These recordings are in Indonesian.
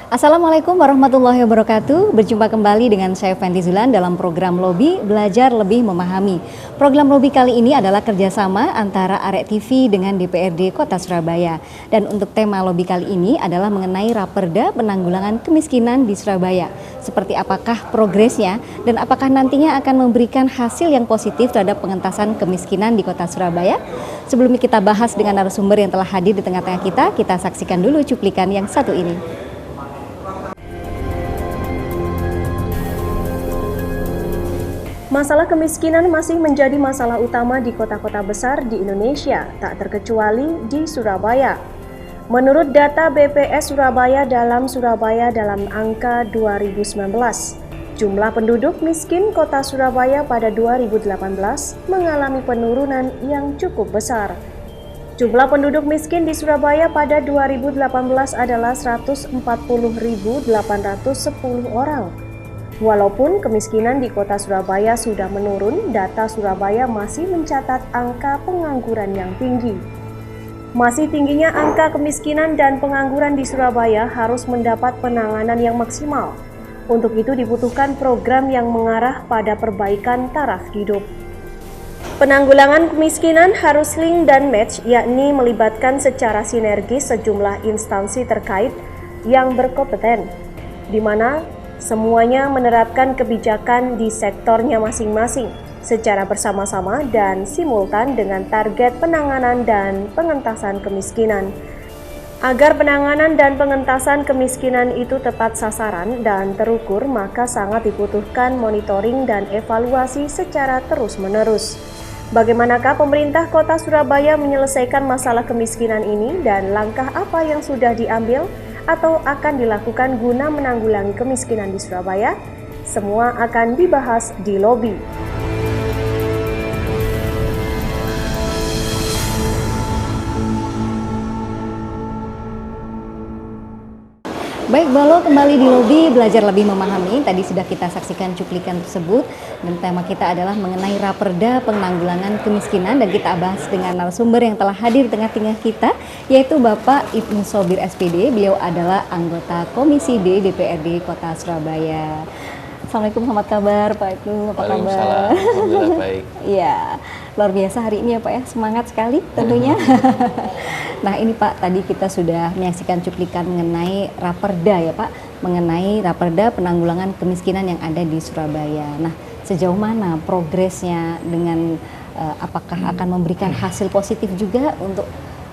Assalamualaikum warahmatullahi wabarakatuh. Berjumpa kembali dengan saya Fenty Zulan dalam program Lobby Belajar Lebih Memahami. Program Lobby kali ini adalah kerjasama antara Arek TV dengan DPRD Kota Surabaya. Dan untuk tema Lobby kali ini adalah mengenai Raperda Penanggulangan Kemiskinan di Surabaya. Seperti apakah progresnya dan apakah nantinya akan memberikan hasil yang positif terhadap pengentasan kemiskinan di Kota Surabaya? Sebelumnya kita bahas dengan narasumber yang telah hadir di tengah-tengah kita saksikan dulu cuplikan yang satu ini. Masalah kemiskinan masih menjadi masalah utama di kota-kota besar di Indonesia, tak terkecuali di Surabaya. Menurut data BPS Surabaya dalam angka 2019, jumlah penduduk miskin kota Surabaya pada 2018 mengalami penurunan yang cukup besar. Jumlah penduduk miskin di Surabaya pada 2018 adalah 140.810 orang. Walaupun kemiskinan di kota Surabaya sudah menurun, data Surabaya masih mencatat angka pengangguran yang tinggi. Masih tingginya angka kemiskinan dan pengangguran di Surabaya harus mendapat penanganan yang maksimal. Untuk itu dibutuhkan program yang mengarah pada perbaikan taraf hidup. Penanggulangan kemiskinan harus link dan match, yakni melibatkan secara sinergis sejumlah instansi terkait yang berkompeten, di mana semuanya menerapkan kebijakan di sektornya masing-masing secara bersama-sama dan simultan dengan target penanganan dan pengentasan kemiskinan. Agar penanganan dan pengentasan kemiskinan itu tepat sasaran dan terukur, maka sangat dibutuhkan monitoring dan evaluasi secara terus-menerus. Bagaimanakah pemerintah Kota Surabaya menyelesaikan masalah kemiskinan ini dan langkah apa yang sudah diambil atau akan dilakukan guna menanggulangi kemiskinan di Surabaya? Semua akan dibahas di Lobby. Baik, Balo, kembali di Lobby Belajar Lebih Memahami. Tadi sudah kita saksikan cuplikan tersebut dan tema kita adalah mengenai Raperda Penanggulangan Kemiskinan, dan kita bahas dengan narasumber yang telah hadir di tengah-tengah kita, yaitu Bapak Ibnu Sobir SPD. Beliau adalah anggota Komisi D DPRD Kota Surabaya. Assalamualaikum, selamat kabar Pak Ibnu, apa kabar? Waalaikumsalam, alhamdulillah baik. Iya, luar biasa hari ini ya Pak ya, semangat sekali tentunya. Nah ini Pak, tadi kita sudah menyaksikan cuplikan mengenai Raperda ya Pak, mengenai Raperda Penanggulangan Kemiskinan yang ada di Surabaya. Nah sejauh mana progresnya dengan apakah akan memberikan hasil positif juga untuk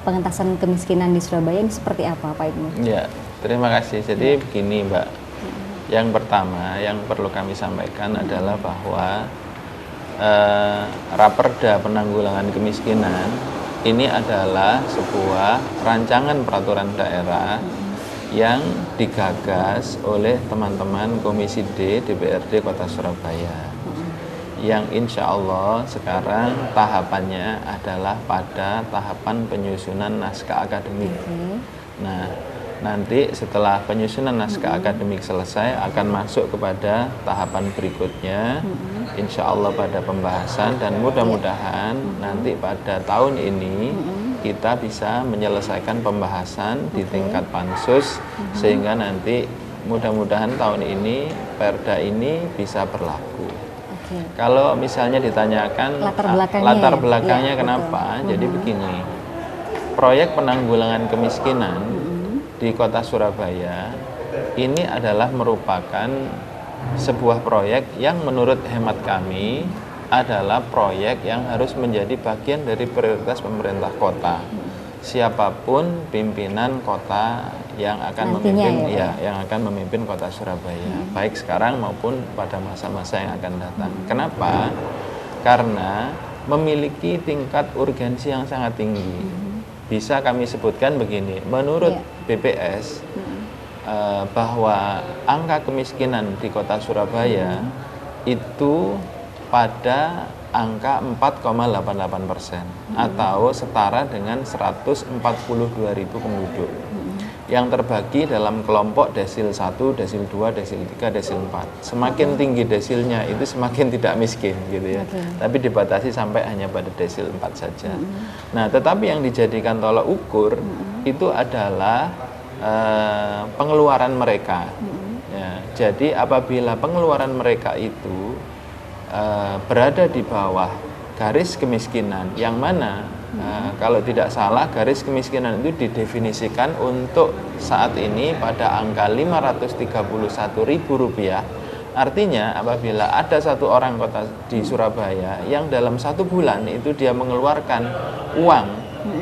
pengentasan kemiskinan di Surabaya, ini seperti apa Pak Ibnu? Ya, terima kasih. Jadi begini Mbak, yang pertama yang perlu kami sampaikan adalah bahwa Raperda Penanggulangan Kemiskinan ini adalah sebuah rancangan peraturan daerah yang digagas oleh teman-teman Komisi D DPRD Kota Surabaya, yang insya Allah sekarang tahapannya adalah pada tahapan penyusunan naskah akademik. Nah, nanti setelah penyusunan naskah akademik selesai akan masuk kepada tahapan berikutnya, insya Allah pada pembahasan, dan mudah-mudahan nanti pada tahun ini kita bisa menyelesaikan pembahasan di tingkat pansus, sehingga nanti mudah-mudahan tahun ini Perda ini bisa berlaku. Kalau misalnya ditanyakan latar belakangnya kenapa, jadi begini, proyek penanggulangan kemiskinan di Kota Surabaya ini adalah merupakan sebuah proyek yang menurut hemat kami adalah proyek yang harus menjadi bagian dari prioritas pemerintah kota. Siapapun pimpinan kota yang akan memimpin Kota Surabaya, baik sekarang maupun pada masa-masa yang akan datang. Kenapa? Karena memiliki tingkat urgensi yang sangat tinggi. Bisa kami sebutkan begini, menurut BPS bahwa angka kemiskinan di Kota Surabaya itu pada angka 4,88% atau setara dengan 142.000 penduduk yang terbagi dalam kelompok desil 1, desil 2, desil 3, desil 4. Semakin tinggi desilnya itu semakin tidak miskin gitu ya. Tapi dibatasi sampai hanya pada desil 4 saja. Nah, tetapi yang dijadikan tolak ukur itu adalah pengeluaran mereka. Ya, jadi apabila pengeluaran mereka itu berada di bawah garis kemiskinan, yang mana kalau tidak salah garis kemiskinan itu didefinisikan untuk saat ini pada angka Rp531.000. Artinya apabila ada satu orang kota di Surabaya yang dalam 1 bulan itu dia mengeluarkan uang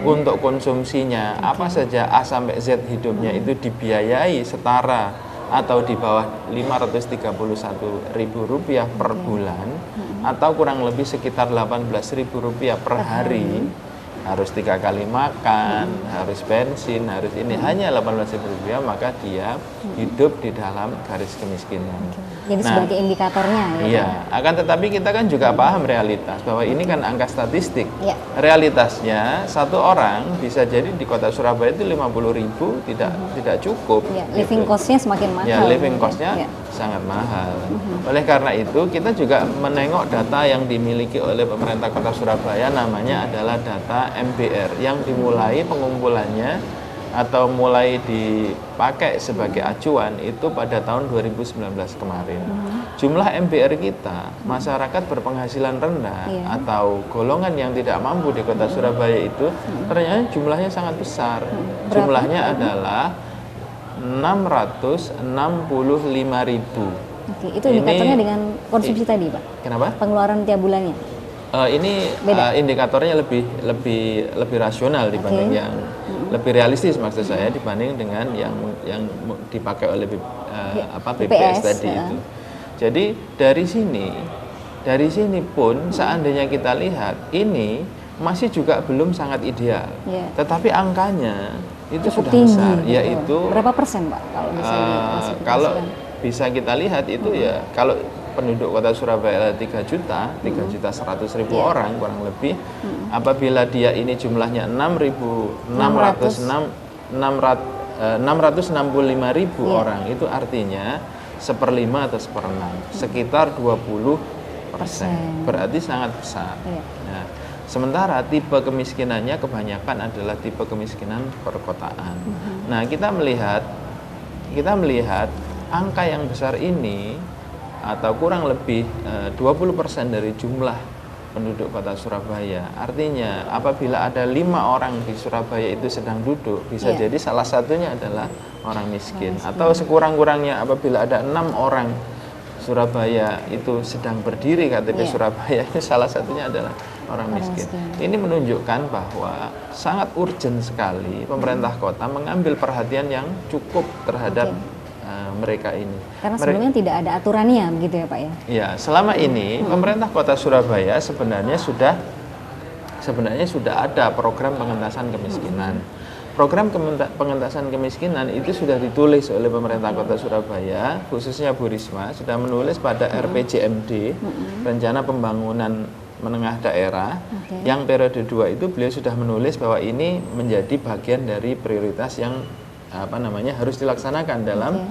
untuk konsumsinya apa saja A sampai Z hidupnya itu dibiayai setara atau di bawah Rp531.000 per bulan, atau kurang lebih sekitar Rp18.000 per hari, harus 3 kali makan, harus bensin, harus ini, hanya Rp18.000, maka dia hidup di dalam garis kemiskinan. Jadi sebagai indikatornya ya. Iya, akan tetapi kita kan juga paham realitas bahwa ini kan angka statistik. Ya. Realitasnya satu orang bisa jadi di kota Surabaya itu 50.000 tidak cukup. Ya, living cost-nya semakin mahal. Ya, living cost-nya sangat mahal. Oleh karena itu kita juga menengok data yang dimiliki oleh pemerintah kota Surabaya, namanya adalah data MBR yang dimulai pengumpulannya atau mulai dipakai sebagai acuan itu pada tahun 2019 kemarin. Jumlah MBR kita, masyarakat berpenghasilan rendah atau golongan yang tidak mampu di kota Surabaya itu ternyata jumlahnya sangat besar. Jumlahnya adalah 665.000. Oke, itu indikatornya dengan konsumsi tadi, Pak? Kenapa? Pengeluaran tiap bulannya? Ini indikatornya lebih rasional dibanding yang lebih realistis, maksud saya, dibanding dengan yang dipakai oleh BPS tadi itu. Jadi dari sini pun seandainya kita lihat ini masih juga belum sangat ideal, tetapi angkanya itu sudah tinggi, besar, gitu. yaitu berapa persen, Pak, kalau bisa kita lihat itu ya, kalau penduduk kota Surabaya 3.100.000 orang kurang lebih, apabila dia ini jumlahnya 665.000 orang, itu artinya 1/5 atau 1/6, sekitar 20%, berarti sangat besar. Nah, sementara tipe kemiskinannya kebanyakan adalah tipe kemiskinan perkotaan. Nah, kita melihat angka yang besar ini, atau kurang lebih 20% dari jumlah penduduk kota Surabaya. Artinya apabila ada 5 orang di Surabaya itu sedang duduk, bisa jadi salah satunya adalah orang miskin. Atau sekurang-kurangnya apabila ada 6 orang Surabaya itu sedang berdiri KTP Surabaya, itu salah satunya adalah orang miskin. Ini menunjukkan bahwa sangat urgent sekali pemerintah kota mengambil perhatian yang cukup terhadap mereka ini. Karena sebelumnya tidak ada aturannya, begitu ya, Pak ya? Ya, selama ini pemerintah kota Surabaya sebenarnya sudah ada program pengentasan kemiskinan. Program pengentasan kemiskinan itu sudah ditulis oleh pemerintah kota Surabaya, khususnya Bu Risma, sudah menulis pada RPJMD, Rencana Pembangunan Menengah Daerah, yang periode 2 itu beliau sudah menulis bahwa ini menjadi bagian dari prioritas yang harus dilaksanakan dalam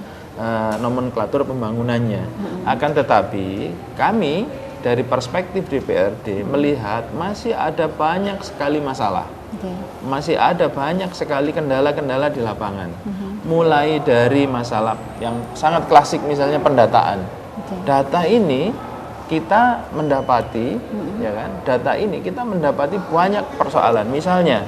nomenklatur pembangunannya. Akan tetapi kami dari perspektif DPRD melihat masih ada banyak sekali masalah, masih ada banyak sekali kendala-kendala di lapangan. Mulai dari masalah yang sangat klasik, misalnya pendataan. Data ini kita mendapati, data ini kita mendapati banyak persoalan. Misalnya,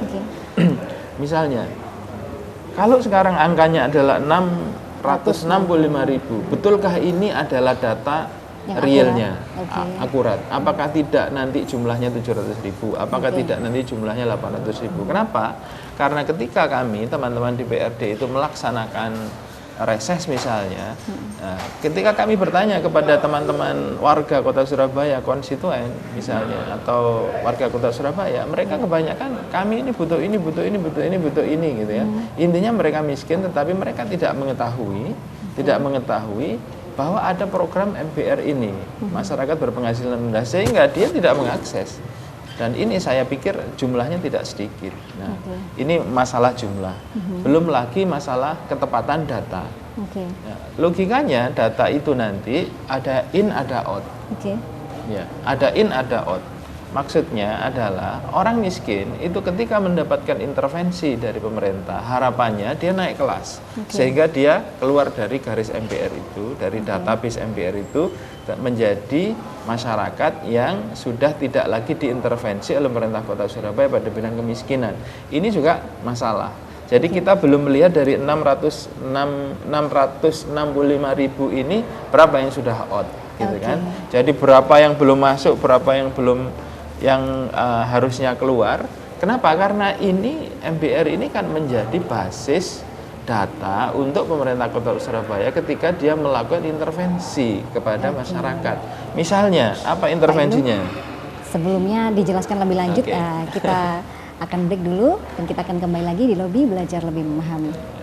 kalau sekarang angkanya adalah 665.000, betulkah ini adalah data yang realnya, akurat? Apakah tidak nanti jumlahnya 700.000? Apakah tidak nanti jumlahnya 800.000? Kenapa? Karena ketika kami, teman-teman di DPRD itu melaksanakan reses misalnya, ketika kami bertanya kepada teman-teman warga kota Surabaya, konstituen misalnya, atau warga kota Surabaya, mereka kebanyakan kami ini butuh ini, butuh ini, butuh ini, butuh ini, gitu ya. Intinya mereka miskin, tetapi mereka tidak mengetahui bahwa ada program MBR ini, masyarakat berpenghasilan rendah, sehingga dia tidak mengakses. Dan ini saya pikir jumlahnya tidak sedikit. Nah, ini masalah jumlah. Belum lagi masalah ketepatan data. Nah, logikanya data itu nanti ada in, ada out. Ya, ada in, ada out. Maksudnya adalah orang miskin itu ketika mendapatkan intervensi dari pemerintah, harapannya dia naik kelas. Sehingga dia keluar dari garis MPR itu, dari database MPR itu menjadi masyarakat yang sudah tidak lagi diintervensi oleh pemerintah Kota Surabaya pada bidang kemiskinan. Ini juga masalah. Jadi kita belum melihat dari 665.000 ini berapa yang sudah out gitu kan. Jadi berapa yang belum masuk, berapa yang belum harusnya keluar. Kenapa? Karena ini MBR ini kan menjadi basis data untuk pemerintah Kota Surabaya ketika dia melakukan intervensi kepada masyarakat. Misalnya, apa intervensinya? Sebelumnya dijelaskan lebih lanjut, kita akan break dulu dan kita akan kembali lagi di Lobi Belajar Lebih Memahami.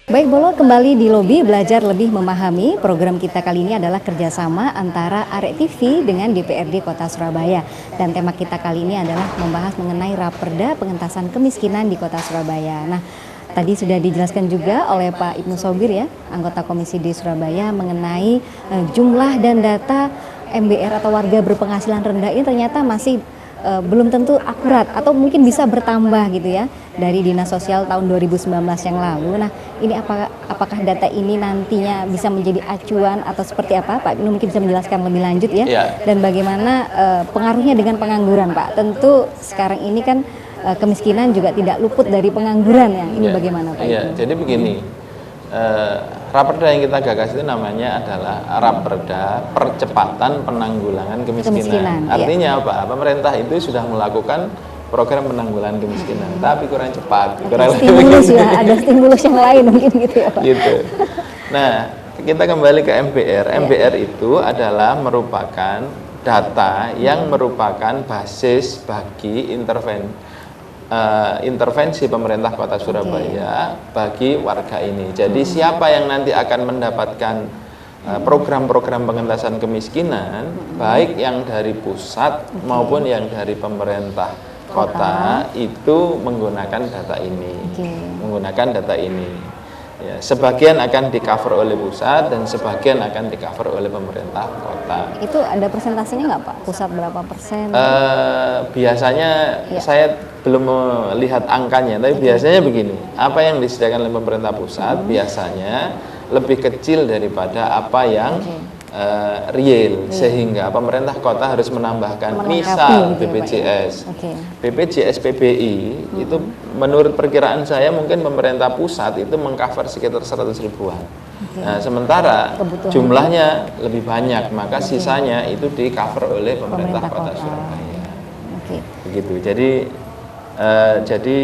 Baik Bolo, kembali di Lobi Belajar Lebih Memahami. Program kita kali ini adalah kerjasama antara Arek TV dengan DPRD Kota Surabaya. Dan tema kita kali ini adalah membahas mengenai Raperda Pengentasan Kemiskinan di Kota Surabaya. Nah, tadi sudah dijelaskan juga oleh Pak Ibnu Sobir ya, anggota Komisi D Surabaya, mengenai jumlah dan data MBR atau warga berpenghasilan rendah ini ternyata masih belum tentu akurat atau mungkin bisa bertambah gitu ya dari Dinas Sosial tahun 2019 yang lalu. Nah, ini apakah data ini nantinya bisa menjadi acuan atau seperti apa? Pak Ibnu mungkin bisa menjelaskan lebih lanjut ya. Dan bagaimana pengaruhnya dengan pengangguran, Pak? Tentu sekarang ini kan kemiskinan juga tidak luput dari pengangguran ya. Ini bagaimana, Pak? Iya, jadi begini. Raperda yang kita gagas itu namanya adalah Raperda Percepatan Penanggulangan Kemiskinan. Artinya apa? Pemerintah itu sudah melakukan program penanggulangan kemiskinan, tapi kurang cepat. Kurang stimulus ya, ada stimulus yang lain mungkin gitu ya Pak. Gitu. Nah, kita kembali ke MBR. MBR itu adalah merupakan data yang merupakan basis bagi intervensi pemerintah Kota Surabaya bagi warga ini. Jadi siapa yang nanti akan mendapatkan program-program pengentasan kemiskinan, baik yang dari pusat maupun yang dari pemerintah kota itu menggunakan data ini. Menggunakan data ini. Ya, sebagian akan di-cover oleh pusat dan sebagian akan di-cover oleh pemerintah kota. Itu ada persentasenya nggak Pak? Pusat berapa persen? Biasanya saya belum melihat angkanya, tapi biasanya begini, apa yang disediakan oleh pemerintah pusat biasanya lebih kecil daripada apa yang real, sehingga pemerintah kota harus menambahkan misal BPJS, BPJS PBI itu menurut perkiraan saya mungkin pemerintah pusat itu mengcover sekitar 100 ribuan. Nah, sementara jumlahnya lebih banyak, maka sisanya itu di cover oleh pemerintah kota Surabaya. Begitu. Jadi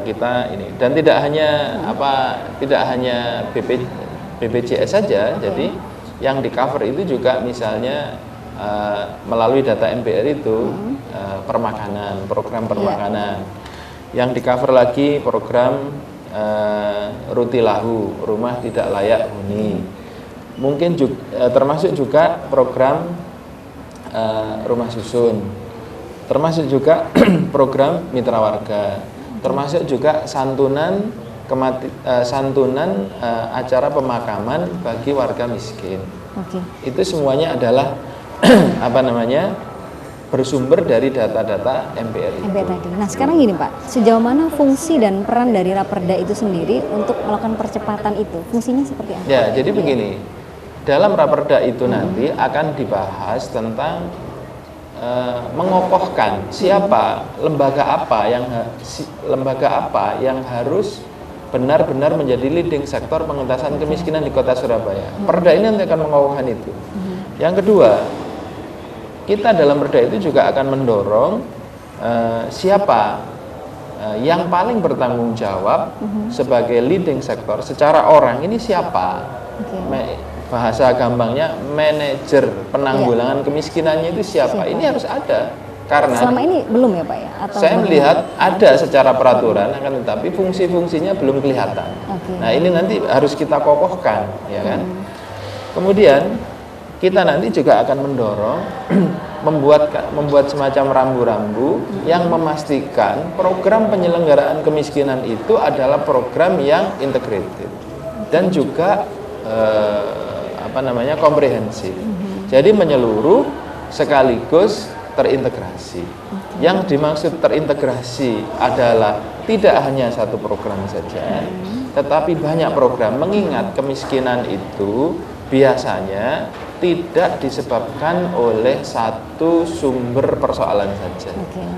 kita ini, dan tidak hanya BPJS saja. Jadi yang di cover itu juga misalnya melalui data MBR itu permakanan, program permakanan. Yang di cover lagi program Rutilahu, rumah tidak layak huni. Mungkin juga, termasuk juga program rumah susun. Termasuk juga program mitra warga. Termasuk juga santunan acara pemakaman bagi warga miskin. Itu semuanya adalah bersumber dari data-data MBR itu. tadi. Nah, sekarang gini Pak, sejauh mana fungsi dan peran dari Raperda itu sendiri untuk melakukan percepatan itu? Fungsinya seperti apa? Ya, jadi begini. Dalam Raperda itu nanti akan dibahas tentang mengokohkan siapa lembaga apa yang harus benar-benar menjadi leading sektor pengentasan kemiskinan di Kota Surabaya. Perda ini nanti akan mengokohkan itu. Yang kedua, kita dalam perda itu juga akan mendorong siapa yang paling bertanggung jawab sebagai leading sektor secara orang ini siapa. Bahasa gampangnya manajer penanggulangan kemiskinannya itu siapa. Ini harus ada. Karena selama ini belum ya Pak ya? Atau saya melihat ada secara peraturan, akan tetapi fungsi-fungsinya belum kelihatan. Nah, ini nanti harus kita kokohkan, ya kan? Kemudian kita nanti juga akan mendorong membuat semacam rambu-rambu yang memastikan program penyelenggaraan kemiskinan itu adalah program yang integrated dan juga komprehensif. Jadi menyeluruh sekaligus terintegrasi. Yang dimaksud terintegrasi adalah tidak hanya satu program saja, tetapi banyak program, mengingat kemiskinan itu biasanya tidak disebabkan oleh satu sumber persoalan saja.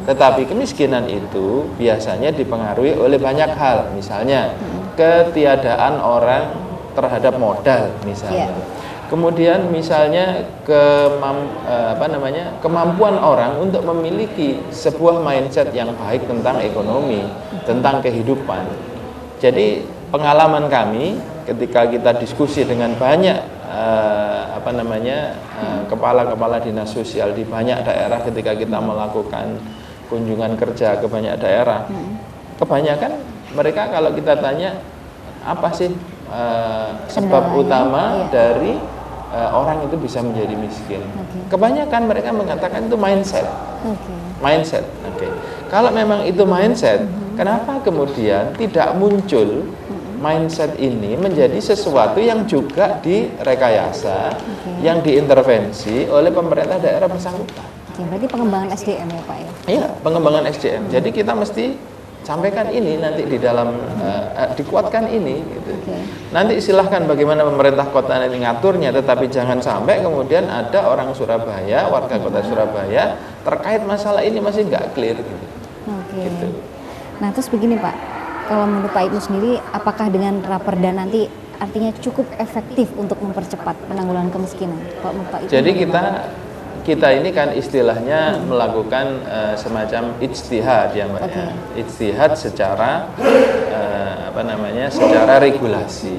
Tetapi kemiskinan itu biasanya dipengaruhi oleh banyak hal, misalnya ketiadaan orang terhadap modal misalnya. Kemudian misalnya kemampuan orang untuk memiliki sebuah mindset yang baik tentang ekonomi, tentang kehidupan. Jadi pengalaman kami ketika kita diskusi dengan banyak kepala-kepala dinas sosial di banyak daerah, ketika kita melakukan kunjungan kerja ke banyak daerah, kebanyakan mereka kalau kita tanya apa sih sebab utama dari orang itu bisa menjadi miskin, kebanyakan mereka mengatakan itu mindset. Mindset. Kalau memang itu mindset, kenapa kemudian tidak muncul mindset ini menjadi sesuatu yang juga direkayasa, yang diintervensi oleh pemerintah daerah bersangkutan? Berarti pengembangan SDM ya Pak ya? Iya, pengembangan SDM. Jadi kita mesti sampaikan ini nanti di dalam dikuatkan ini gitu. Nanti silahkan bagaimana pemerintah kota ini ngaturnya, tetapi jangan sampai kemudian ada orang Surabaya, warga kota Surabaya terkait masalah ini masih nggak clear gitu. Gitu. Nah terus begini Pak, kalau menurut Pak Ibnu sendiri, apakah dengan Raperda nanti artinya cukup efektif untuk mempercepat penanggulangan kemiskinan? Pak Ibnu, jadi kita ini kan istilahnya melakukan semacam ijtihad ya Mbak ya. Ijtihad secara secara regulasi.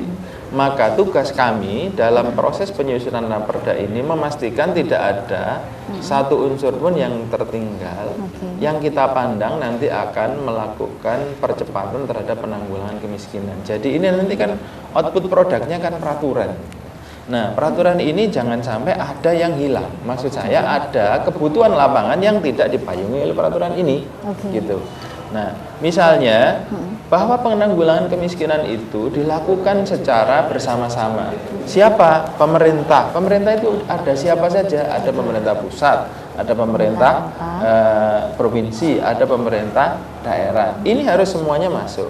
Maka tugas kami dalam proses penyusunan Raperda ini memastikan tidak ada satu unsur pun yang tertinggal, yang kita pandang nanti akan melakukan percepatan terhadap penanggulangan kemiskinan. Jadi ini nanti kan output produknya kan peraturan. Nah, peraturan ini jangan sampai ada yang hilang. Maksud saya ada kebutuhan lapangan yang tidak dipayungi oleh peraturan ini, gitu. Nah, misalnya bahwa penanggulangan kemiskinan itu dilakukan secara bersama-sama. Siapa? Pemerintah. Pemerintah itu ada siapa saja? Ada pemerintah pusat, ada pemerintah provinsi, ada pemerintah daerah. Ini harus semuanya masuk.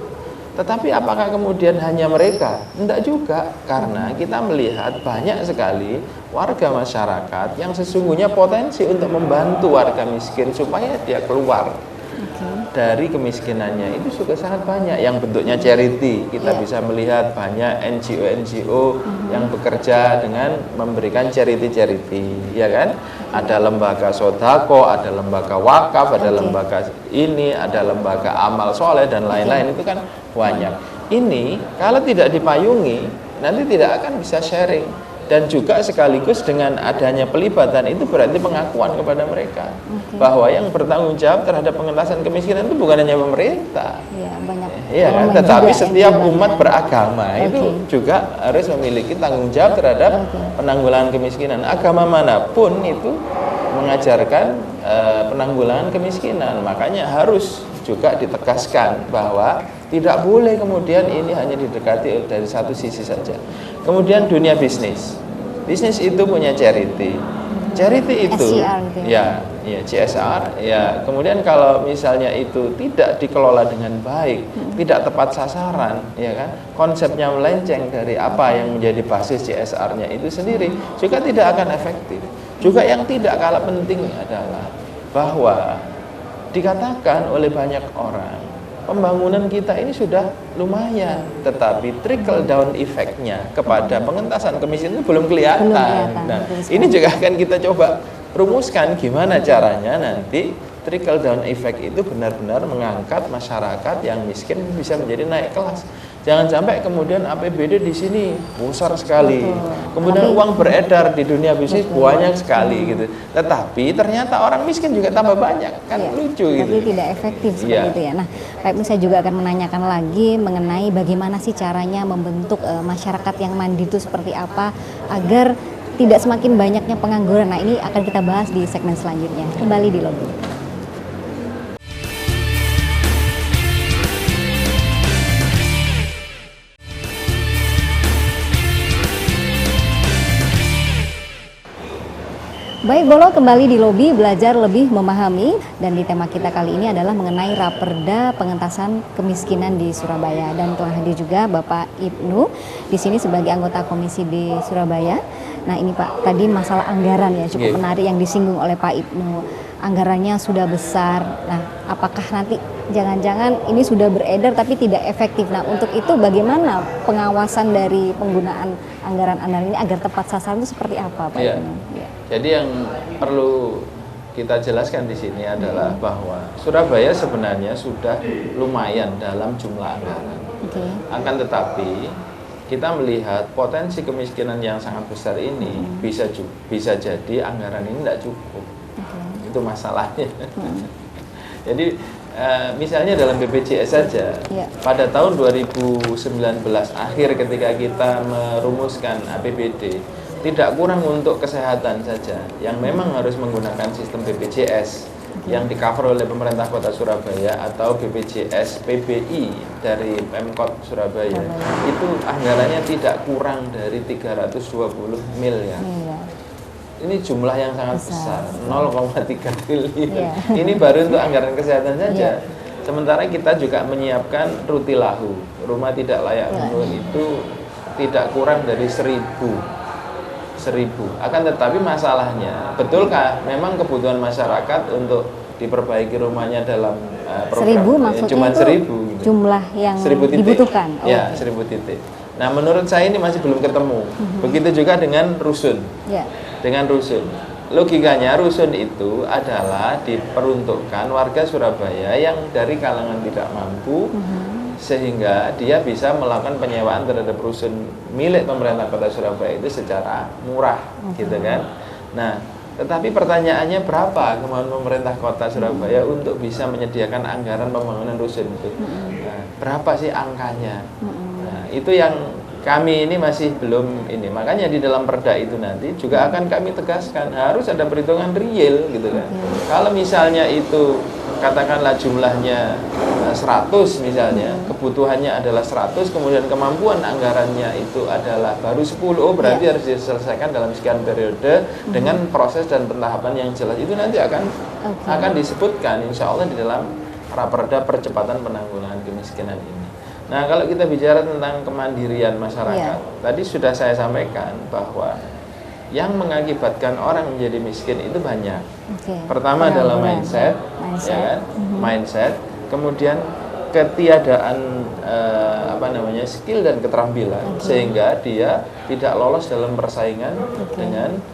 Tetapi apakah kemudian hanya mereka? Tidak juga, karena kita melihat banyak sekali warga masyarakat yang sesungguhnya potensi untuk membantu warga miskin supaya dia keluar dari kemiskinannya. Itu juga sangat banyak yang bentuknya charity. Kita bisa melihat banyak NGO-NGO yang bekerja dengan memberikan charity-charity, ya kan? Ada lembaga sodako, ada lembaga wakaf, ada lembaga ini, ada lembaga amal soleh dan lain-lain. Itu kan banyak. Ini kalau tidak dipayungi nanti tidak akan bisa sharing, dan juga sekaligus dengan adanya pelibatan itu berarti pengakuan kepada mereka bahwa yang bertanggung jawab terhadap pengentasan kemiskinan itu bukan hanya pemerintah, kan? Tetapi setiap umat beragama itu juga harus memiliki tanggung jawab terhadap penanggulangan kemiskinan. Agama manapun itu mengajarkan penanggulangan kemiskinan, makanya harus juga ditegaskan bahwa tidak boleh kemudian ini hanya didekati dari satu sisi saja. Kemudian dunia bisnis. Bisnis itu punya charity. Charity itu SCR gitu ya CSR ya. Kemudian kalau misalnya itu tidak dikelola dengan baik, tidak tepat sasaran, ya kan? Konsepnya melenceng dari apa yang menjadi basis CSR-nya itu sendiri, juga tidak akan efektif. Juga yang tidak kalah penting adalah bahwa dikatakan oleh banyak orang pembangunan kita ini sudah lumayan, tetapi trickle down effect-nya kepada pengentasan kemiskinan itu belum kelihatan. Nah, ini juga akan kita coba rumuskan gimana caranya nanti trickle down effect itu benar-benar mengangkat masyarakat yang miskin bisa menjadi naik kelas. Jangan sampai kemudian APBD di sini besar sekali, kemudian uang beredar di dunia bisnis banyak sekali gitu. Tetapi ternyata orang miskin juga tambah banyak, kan lucu gitu. Tapi tidak efektif seperti itu ya. Nah, Pak Ibnu, saya juga akan menanyakan lagi mengenai bagaimana sih caranya membentuk masyarakat yang mandiri itu seperti apa agar tidak semakin banyaknya pengangguran? Nah, ini akan kita bahas di segmen selanjutnya. Kembali di Lobi. Baik, Bolo, kembali di Lobi Belajar Lebih Memahami, dan di tema kita kali ini adalah mengenai Raperda Pengentasan Kemiskinan di Surabaya, dan telah hadir juga Bapak Ibnu di sini sebagai anggota Komisi D Surabaya. Nah, ini Pak, tadi masalah anggaran ya cukup menarik yang disinggung oleh Pak Ibnu. Anggarannya sudah besar. Nah, apakah nanti jangan-jangan ini sudah beredar tapi tidak efektif? Nah, untuk itu bagaimana pengawasan dari penggunaan anggaran-anggaran ini agar tepat sasaran itu seperti apa, Pak Ibnu? Ya. Jadi yang perlu kita jelaskan di sini adalah bahwa Surabaya sebenarnya sudah lumayan dalam jumlah anggaran. Akan tetapi kita melihat potensi kemiskinan yang sangat besar ini bisa jadi anggaran ini tidak cukup. Itu masalahnya. Jadi misalnya dalam BPJS saja, pada tahun 2019 akhir ketika kita merumuskan APBD, tidak kurang untuk kesehatan saja yang memang harus menggunakan sistem BPJS yang di-cover oleh pemerintah Kota Surabaya atau BPJS PBI dari Pemkot Surabaya. Itu anggarannya tidak kurang dari 320 miliar. Ini jumlah yang sangat besar, 0,3 triliun. Ini baru untuk anggaran kesehatan saja. Sementara kita juga menyiapkan Rutilahu, rumah tidak layak huni, itu tidak kurang dari 1.000. Akan tetapi masalahnya, betulkah memang kebutuhan masyarakat untuk diperbaiki rumahnya dalam program 1.000 maksudnya cuma itu 1.000 gitu. Jumlah yang 1.000 titik. dibutuhkan? Ya, 1.000 titik. Nah, menurut saya ini masih belum ketemu. Begitu juga dengan rusun. Dengan rusun, logikanya rusun itu adalah diperuntukkan warga Surabaya yang dari kalangan tidak mampu, sehingga dia bisa melakukan penyewaan terhadap rusun milik pemerintah Kota Surabaya itu secara murah, gitu kan. Nah, tetapi pertanyaannya berapa kemauan pemerintah Kota Surabaya untuk bisa menyediakan anggaran pembangunan rusun itu? Nah, berapa sih angkanya? Nah, itu yang kami ini masih belum ini. Makanya di dalam perda itu nanti juga akan kami tegaskan harus ada perhitungan real, gitu kan. Kalau misalnya itu katakanlah jumlahnya 100 misalnya, kebutuhannya adalah 100, kemudian kemampuan anggarannya itu adalah baru 10, berarti harus diselesaikan dalam sekian periode dengan proses dan pentahapan yang jelas. Itu nanti akan disebutkan insya Allah di dalam Raperda Percepatan Penanggulangan Kemiskinan ini. Nah, kalau kita bicara tentang kemandirian masyarakat, tadi sudah saya sampaikan bahwa yang mengakibatkan orang menjadi miskin itu banyak. Pertama adalah mindset. Ya kan? Mindset, kemudian ketiadaan skill dan keterampilan, sehingga dia tidak lolos dalam persaingan dengan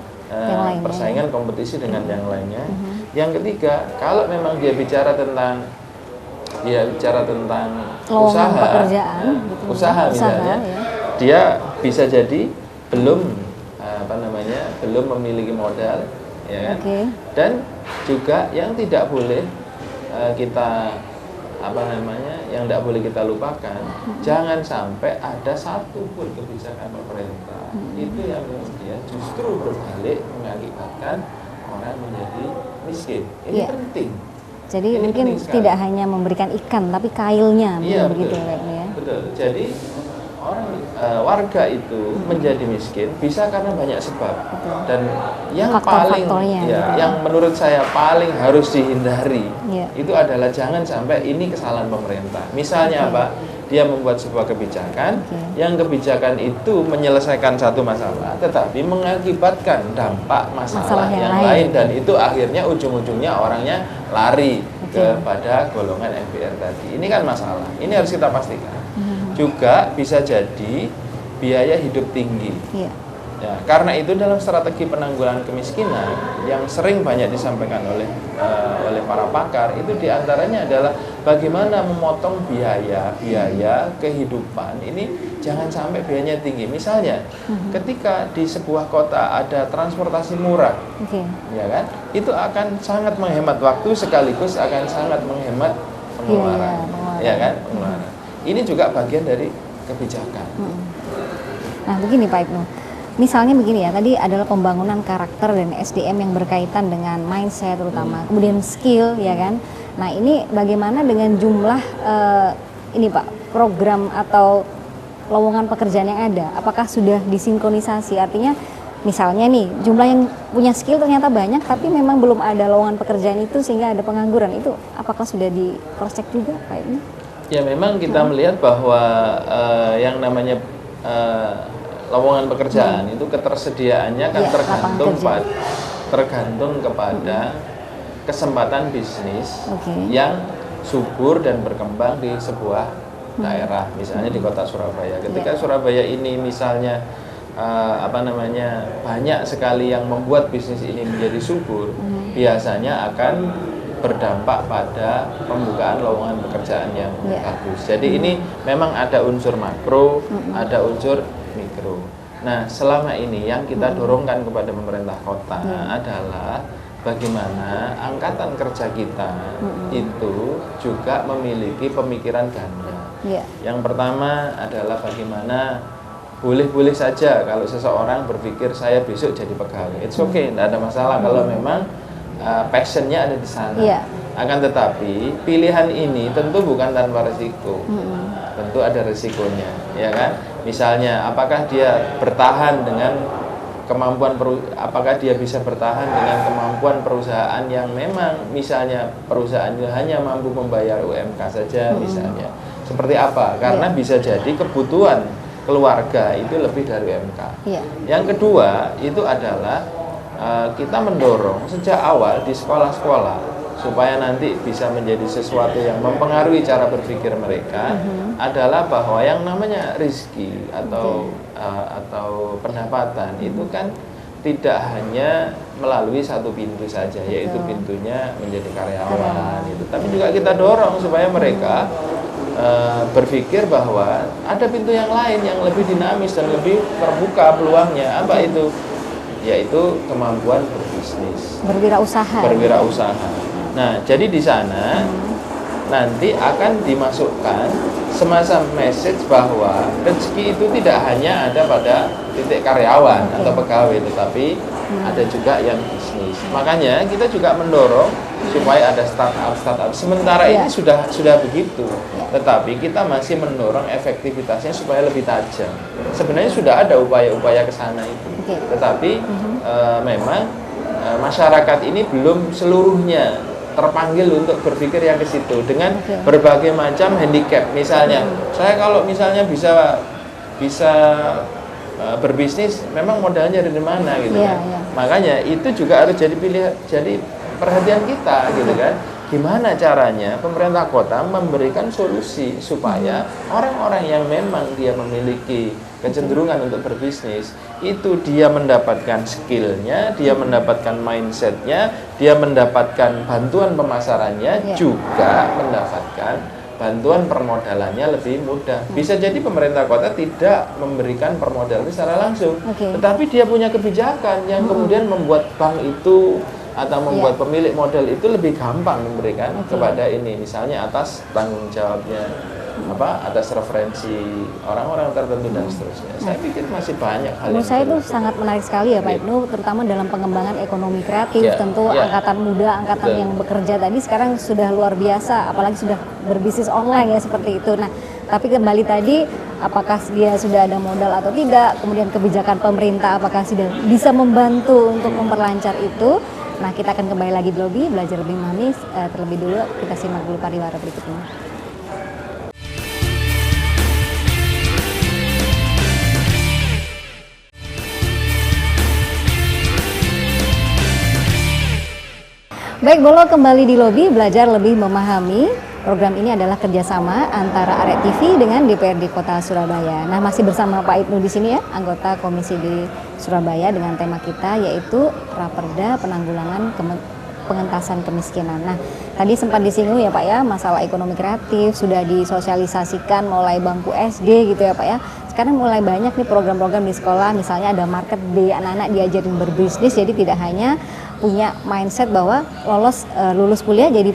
persaingan kompetisi dengan yang lainnya. Yang ketiga, kalau memang dia bicara tentang usaha, usaha misalnya, dia bisa jadi belum memiliki modal, ya kan? Dan juga yang tidak boleh yang tidak boleh kita lupakan, jangan sampai ada satu pun kebijakan pemerintah itu yang kemudian justru berbalik mengakibatkan orang menjadi miskin. Ini penting. Jadi ini mungkin tidak hanya memberikan ikan, tapi kailnya, begitu ya. Betul. Jadi warga itu menjadi miskin bisa karena banyak sebab. Dan yang yang menurut saya paling harus dihindari itu adalah jangan sampai ini kesalahan pemerintah. Misalnya apa? Dia membuat sebuah kebijakan, yang kebijakan itu menyelesaikan satu masalah, tetapi mengakibatkan dampak masalah yang lain, dan itu akhirnya ujung-ujungnya orangnya lari kepada golongan MPR tadi. Ini kan masalah. Ini harus kita pastikan. Juga bisa jadi biaya hidup tinggi. Ya, karena itu dalam strategi penanggulangan kemiskinan yang sering banyak disampaikan oleh para pakar, itu diantaranya adalah bagaimana memotong biaya kehidupan ini jangan sampai biayanya tinggi. Misalnya, ketika di sebuah kota ada transportasi murah, ya kan, itu akan sangat menghemat waktu sekaligus akan sangat menghemat pengeluaran, ya kan, pengeluaran. Ini juga bagian dari kebijakan. Nah, begini Pak Ibnu. misalnya begini ya, tadi adalah pembangunan karakter dan SDM yang berkaitan dengan mindset terutama, kemudian skill ya kan. Nah ini bagaimana dengan jumlah ini Pak, program atau lowongan pekerjaan yang ada, apakah sudah disinkronisasi? Artinya misalnya nih jumlah yang punya skill ternyata banyak, tapi memang belum ada lowongan pekerjaan itu sehingga ada pengangguran, itu apakah sudah di cross check juga Pak ini? Ya memang kita melihat bahwa yang namanya lowongan pekerjaan itu ketersediaannya kan tergantung kepada kesempatan bisnis yang subur dan berkembang di sebuah daerah, misalnya di kota Surabaya. Ketika Surabaya ini misalnya banyak sekali yang membuat bisnis ini menjadi subur, biasanya akan berdampak pada pembukaan lowongan pekerjaan yang bagus. Jadi ini memang ada unsur makro, ada unsur mikro. Nah, selama ini yang kita dorongkan kepada pemerintah kota adalah bagaimana angkatan kerja kita itu juga memiliki pemikiran ganda. Yang pertama adalah bagaimana boleh-boleh saja kalau seseorang berpikir saya besok jadi pegawai. It's okay, tidak ada masalah kalau memang passionnya ada di sana. Akan tetapi pilihan ini tentu bukan tanpa resiko. Tentu ada resikonya, ya kan? Misalnya, apakah dia bertahan dengan apakah dia bisa bertahan dengan kemampuan perusahaan yang memang misalnya perusahaannya hanya mampu membayar UMK saja misalnya. Seperti apa? Karena bisa jadi kebutuhan keluarga itu lebih dari UMK. Yang kedua itu adalah kita mendorong sejak awal di sekolah-sekolah supaya nanti bisa menjadi sesuatu yang mempengaruhi cara berpikir mereka adalah bahwa yang namanya rezeki atau pendapatan itu kan tidak hanya melalui satu pintu saja, yaitu pintunya menjadi karyawan itu. Tapi juga kita dorong supaya mereka berpikir bahwa ada pintu yang lain yang lebih dinamis dan lebih terbuka peluangnya. Apa itu? Yaitu kemampuan berbisnis, berwirausaha. Nah, jadi di sana nanti akan dimasukkan semacam message bahwa rezeki itu tidak hanya ada pada titik karyawan atau pegawai, tetapi ada juga yang bisnis. Makanya kita juga mendorong supaya ada startup. Sementara ini sudah begitu, tetapi kita masih mendorong efektivitasnya supaya lebih tajam. Sebenarnya sudah ada upaya-upaya ke sana itu, tetapi memang masyarakat ini belum seluruhnya terpanggil untuk berpikir yang ke situ dengan berbagai macam handicap. Misalnya, saya kalau misalnya bisa berbisnis, memang modalnya dari mana gitu kan. Makanya itu juga harus jadi perhatian kita gitu kan. Gimana caranya pemerintah kota memberikan solusi supaya orang-orang yang memang dia memiliki kecenderungan untuk berbisnis itu dia mendapatkan skillnya, dia mendapatkan mindsetnya, dia mendapatkan bantuan pemasarannya, juga mendapatkan bantuan permodalannya lebih mudah. Bisa jadi pemerintah kota tidak memberikan permodalan secara langsung, tetapi dia punya kebijakan yang kemudian membuat bank itu atau membuat pemilik modal itu lebih gampang memberikan kepada ini, misalnya atas tanggung jawabnya, atas referensi orang-orang tertentu dan seterusnya. Saya pikir masih banyak hal. Menurut saya itu sangat menarik sekali ya Pak Ibnu, terutama dalam pengembangan ekonomi kreatif. Tentu angkatan muda, angkatan yang bekerja tadi sekarang sudah luar biasa, apalagi sudah berbisnis online ya seperti itu. Nah, tapi kembali tadi, apakah dia sudah ada modal atau tidak, kemudian kebijakan pemerintah apakah sudah bisa membantu untuk memperlancar itu. Nah, kita akan kembali lagi di Lobby Belajar Lebih Memahami. Terlebih dulu kita simak dulu pariwara berikut ini. Baik, Bolo, kembali di Lobby Belajar Lebih Memahami. Program ini adalah kerjasama antara Arek TV dengan DPRD Kota Surabaya. Nah, masih bersama Pak Ibnu di sini ya, anggota Komisi D Surabaya, dengan tema kita yaitu Raperda Penanggulangan Pengentasan Kemiskinan. Nah, tadi sempat disinggung ya Pak ya, masalah ekonomi kreatif sudah disosialisasikan mulai bangku SD gitu ya Pak ya. Sekarang mulai banyak nih program-program di sekolah, misalnya ada market day, anak-anak diajarin berbisnis, jadi tidak hanya punya mindset bahwa lulus kuliah jadi